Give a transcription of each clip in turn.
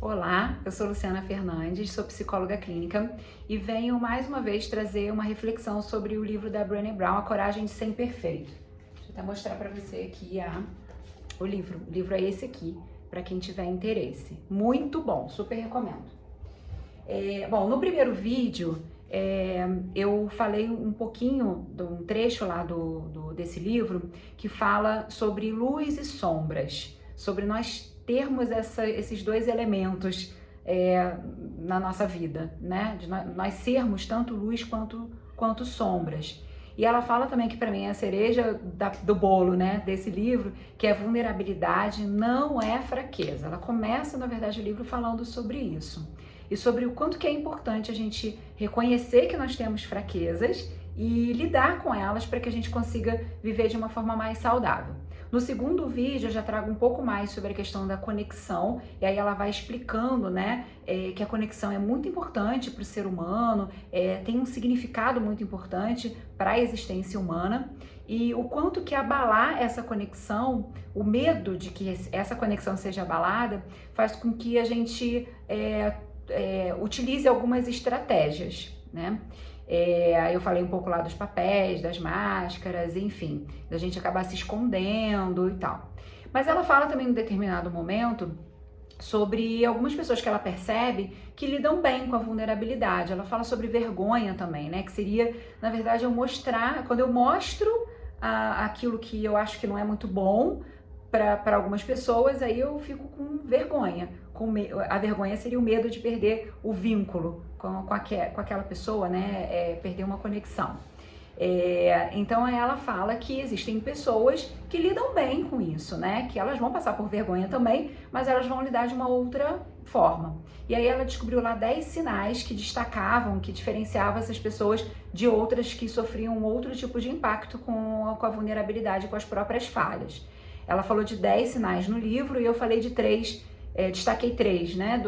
Olá, eu sou Luciana Fernandes, sou psicóloga clínica e venho mais uma vez trazer uma reflexão sobre o livro da Brené Brown, A Coragem de Ser Imperfeito. Deixa eu até mostrar para você aqui o livro. O livro é esse aqui, para quem tiver interesse. Muito bom, super recomendo. Bom, no primeiro vídeo eu falei um pouquinho de um trecho lá desse livro que fala sobre luz e sombras, sobre nós termos esses dois elementos na nossa vida, né? De nós sermos tanto luz quanto sombras. E ela fala também que para mim é a cereja do bolo, né, desse livro, que é vulnerabilidade não é fraqueza. Ela começa, na verdade, o livro falando sobre isso. E sobre o quanto que é importante a gente reconhecer que nós temos fraquezas e lidar com elas para que a gente consiga viver de uma forma mais saudável. No segundo vídeo eu já trago um pouco mais sobre a questão da conexão, e aí ela vai explicando, né, que a conexão é muito importante para o ser humano, tem um significado muito importante para a existência humana, e o quanto que abalar essa conexão, o medo de que essa conexão seja abalada, faz com que a gente utilize algumas estratégias, né? Eu falei um pouco lá dos papéis, das máscaras, enfim, da gente acabar se escondendo e tal. Mas ela fala também em um determinado momento sobre algumas pessoas que ela percebe que lidam bem com a vulnerabilidade. Ela fala sobre vergonha também, né? Que seria, na verdade, quando eu mostro aquilo que eu acho que não é muito bom para algumas pessoas, aí eu fico com vergonha. A vergonha seria o medo de perder o vínculo com aquela pessoa, né? Perder uma conexão. Então ela fala que existem pessoas que lidam bem com isso, né? Que elas vão passar por vergonha também, mas elas vão lidar de uma outra forma. E aí ela descobriu lá 10 sinais que destacavam, que diferenciavam essas pessoas de outras que sofriam outro tipo de impacto com a vulnerabilidade, com as próprias falhas. Ela falou de 10 sinais no livro e eu falei de 3, destaquei 3, né,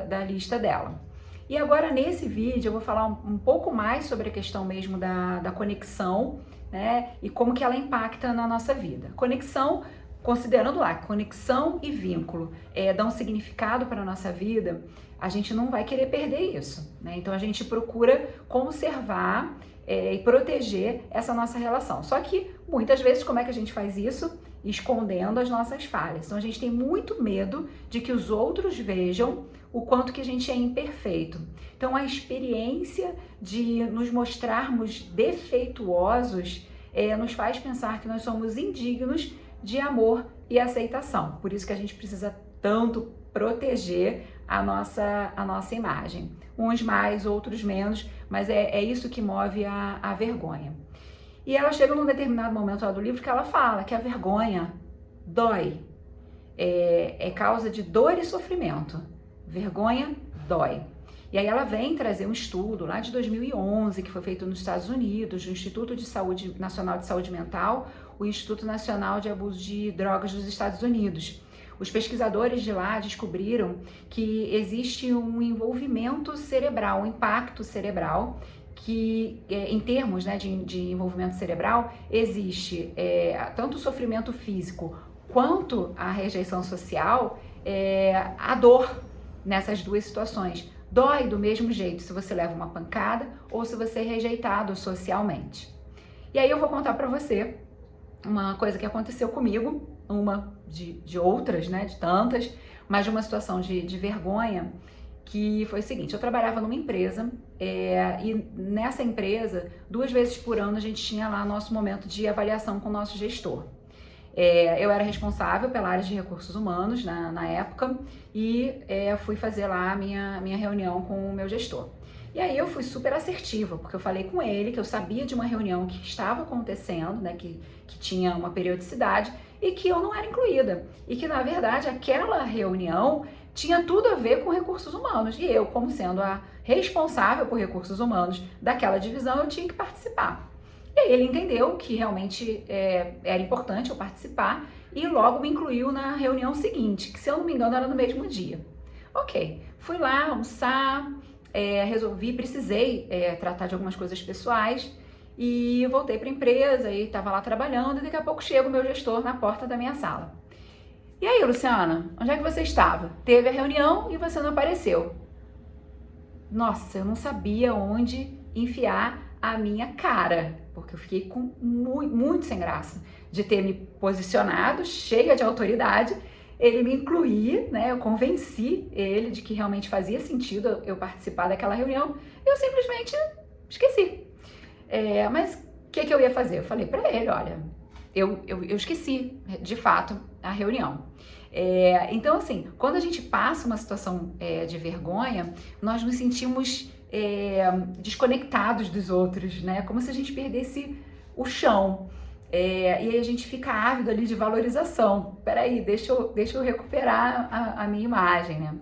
da lista dela. E agora nesse vídeo eu vou falar um pouco mais sobre a questão mesmo da conexão, né, e como que ela impacta na nossa vida. Conexão, considerando lá, conexão e vínculo dão um significado para a nossa vida, a gente não vai querer perder isso, né? Então a gente procura conservar e proteger essa nossa relação. Só que muitas vezes como é que a gente faz isso? Escondendo as nossas falhas. Então a gente tem muito medo de que os outros vejam o quanto que a gente é imperfeito. Então a experiência de nos mostrarmos defeituosos nos faz pensar que nós somos indignos de amor e aceitação. Por isso que a gente precisa tanto proteger a nossa imagem. Uns mais, outros menos, mas é isso que move a vergonha. E ela chega num determinado momento lá do livro que ela fala que a vergonha dói, é causa de dor e sofrimento. Vergonha dói. E aí ela vem trazer um estudo lá de 2011 que foi feito nos Estados Unidos, do Instituto Nacional de Saúde Mental, o Instituto Nacional de Abuso de Drogas dos Estados Unidos. Os pesquisadores de lá descobriram que existe um envolvimento cerebral, um impacto cerebral, que em termos, né, de envolvimento cerebral, existe tanto o sofrimento físico quanto a rejeição social, a dor nessas duas situações. Dói do mesmo jeito se você leva uma pancada ou se você é rejeitado socialmente. E aí eu vou contar para você uma coisa que aconteceu comigo, uma de outras, né, de tantas, mas de uma situação de vergonha, que foi o seguinte: eu trabalhava numa empresa e nessa empresa, 2 vezes por ano a gente tinha lá nosso momento de avaliação com o nosso gestor. Eu era responsável pela área de recursos humanos na época e fui fazer lá a minha reunião com o meu gestor. E aí eu fui super assertiva, porque eu falei com ele que eu sabia de uma reunião que estava acontecendo, né, que tinha uma periodicidade e que eu não era incluída. E que, na verdade, aquela reunião tinha tudo a ver com recursos humanos. E eu, como sendo a responsável por recursos humanos daquela divisão, eu tinha que participar. E aí ele entendeu que realmente era importante eu participar e logo me incluiu na reunião seguinte, que, se eu não me engano, era no mesmo dia. Ok, fui lá almoçar, precisei tratar de algumas coisas pessoais e voltei para a empresa e estava lá trabalhando e daqui a pouco chega o meu gestor na porta da minha sala. E aí, Luciana, onde é que você estava? Teve a reunião e você não apareceu. Nossa, eu não sabia onde enfiar a minha cara, porque eu fiquei muito sem graça de ter me posicionado, cheia de autoridade. Ele me incluía, né? Eu convenci ele de que realmente fazia sentido eu participar daquela reunião. Eu simplesmente esqueci. Mas o que eu ia fazer? Eu falei para ele, olha, eu esqueci, de fato, a reunião. Então, assim, quando a gente passa uma situação de vergonha, nós nos sentimos desconectados dos outros, né? Como se a gente perdesse o chão. E aí a gente fica ávido ali de valorização. Peraí, deixa eu recuperar a minha imagem, né?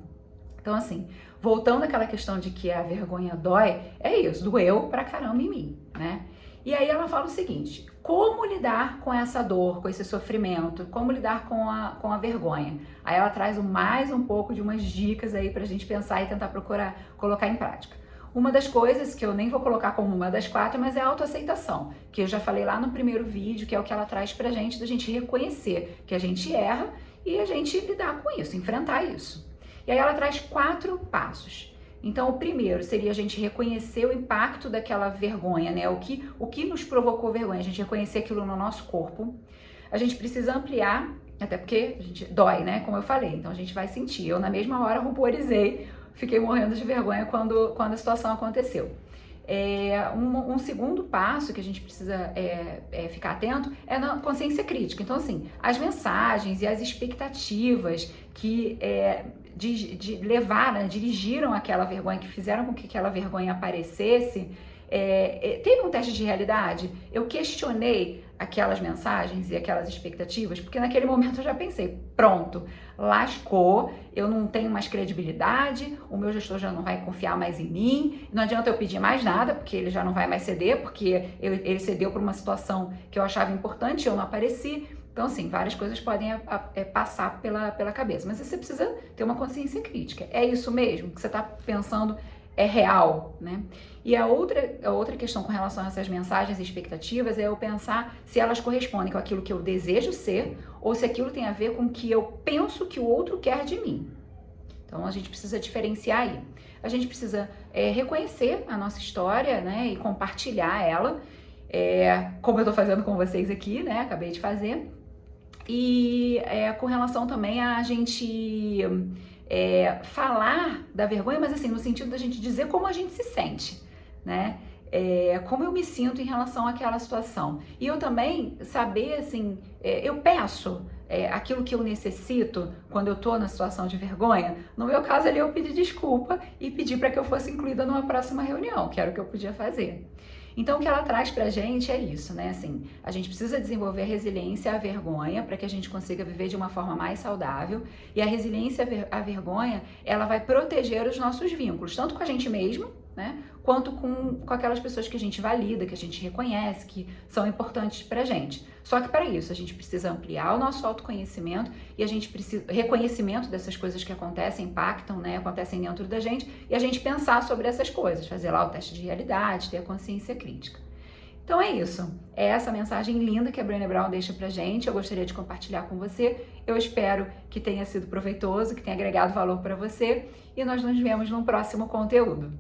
Então, assim, voltando àquela questão de que a vergonha dói, é isso, doeu pra caramba em mim, né? E aí ela fala o seguinte: como lidar com essa dor, com esse sofrimento, como lidar com a vergonha? Aí ela traz mais um pouco de umas dicas aí pra gente pensar e tentar procurar colocar em prática. Uma das coisas que eu nem vou colocar como uma das 4, mas é a autoaceitação, que eu já falei lá no primeiro vídeo, que é o que ela traz pra gente, da gente reconhecer que a gente erra e a gente lidar com isso, enfrentar isso. E aí ela traz 4 passos. Então, o primeiro seria a gente reconhecer o impacto daquela vergonha, né? O que nos provocou vergonha, a gente reconhecer aquilo no nosso corpo. A gente precisa ampliar, até porque a gente dói, né? Como eu falei, então a gente vai sentir. Eu, na mesma hora, ruborizei, fiquei morrendo de vergonha quando a situação aconteceu. Um segundo passo que a gente precisa ficar atento é na consciência crítica. Então, assim, as mensagens e as expectativas que dirigiram aquela vergonha, que fizeram com que aquela vergonha aparecesse, teve um teste de realidade? Eu questionei aquelas mensagens e aquelas expectativas, porque naquele momento eu já pensei, pronto, lascou, eu não tenho mais credibilidade, o meu gestor já não vai confiar mais em mim, não adianta eu pedir mais nada, porque ele já não vai mais ceder, porque ele cedeu por uma situação que eu achava importante e eu não apareci. Então, assim, várias coisas podem passar pela cabeça, mas você precisa ter uma consciência crítica. É isso mesmo que você está pensando? É real, né? E a outra questão com relação a essas mensagens e expectativas é eu pensar se elas correspondem com aquilo que eu desejo ser ou se aquilo tem a ver com o que eu penso que o outro quer de mim. Então, a gente precisa diferenciar aí. A gente precisa reconhecer a nossa história, né, e compartilhar ela, como eu tô fazendo com vocês aqui, né, acabei de fazer. E com relação também a gente falar da vergonha, mas assim, no sentido da gente dizer como a gente se sente, né? Como eu me sinto em relação àquela situação. E eu também saber, assim, eu peço aquilo que eu necessito quando eu tô na situação de vergonha. No meu caso ali, eu pedi desculpa e pedi para que eu fosse incluída numa próxima reunião, que era o que eu podia fazer. Então, o que ela traz pra gente é isso, né? Assim, a gente precisa desenvolver a resiliência à vergonha para que a gente consiga viver de uma forma mais saudável. E a resiliência à vergonha, ela vai proteger os nossos vínculos, tanto com a gente mesmo, né? Quanto com aquelas pessoas que a gente valida, que a gente reconhece, que são importantes pra gente. Só que para isso, a gente precisa ampliar o nosso autoconhecimento e a gente precisa reconhecimento dessas coisas que acontecem, impactam, né, acontecem dentro da gente, e a gente pensar sobre essas coisas, fazer lá o teste de realidade, ter a consciência crítica. Então é isso, é essa mensagem linda que a Brené Brown deixa pra gente, eu gostaria de compartilhar com você, eu espero que tenha sido proveitoso, que tenha agregado valor para você, e nós nos vemos num próximo conteúdo.